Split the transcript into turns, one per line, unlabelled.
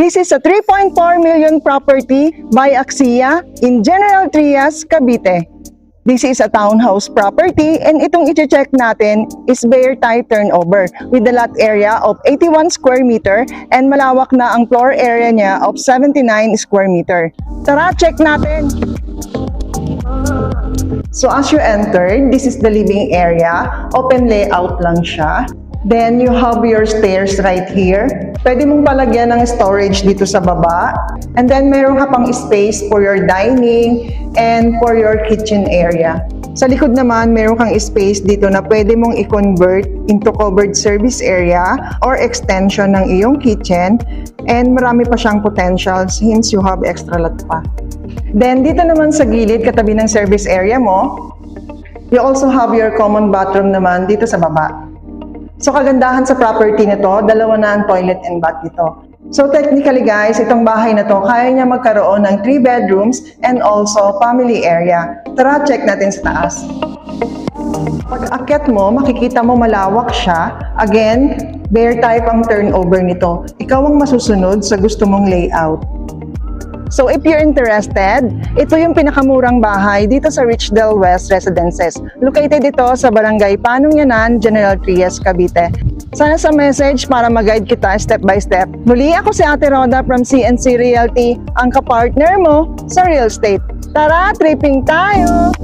This is a 3.4 million property by Axia in General Trias, Cavite. This is a townhouse property and itong i-check natin is bare type turnover with the lot area of 81 square meter and malawak na ang floor area niya of 79 square meter. Tara, check natin! So as you entered, this is the living area. Open layout lang siya. Then you have your stairs right here. Pwede mong palagyan ng storage dito sa baba. And then meron ka pang space for your dining and for your kitchen area. Sa likod naman, meron kang space dito na pwede mong i-convert into covered service area or extension ng iyong kitchen. And marami pa siyang potential since you have extra lot pa. Then dito naman sa gilid, katabi ng service area mo, you also have your common bathroom naman dito sa baba. So kagandahan sa property na to, dalawa na ang toilet and bath dito. So technically guys, itong bahay na to, kaya niya magkaroon ng 3 bedrooms and also family area. Tara, check natin sa taas. Pag akyat mo, makikita mo malawak siya. Again, bare type ang turnover nito. Ikaw ang masusunod sa gusto mong layout. So if you're interested, ito yung pinakamurang bahay dito sa Richdale West Residences. Located ito sa Barangay Panungyanan, General Trias, Cavite. Sana sa message para mag-guide kita step by step. Muli ako si Ate Roda from CNC Realty, ang kapartner mo sa real estate. Tara, tripping tayo!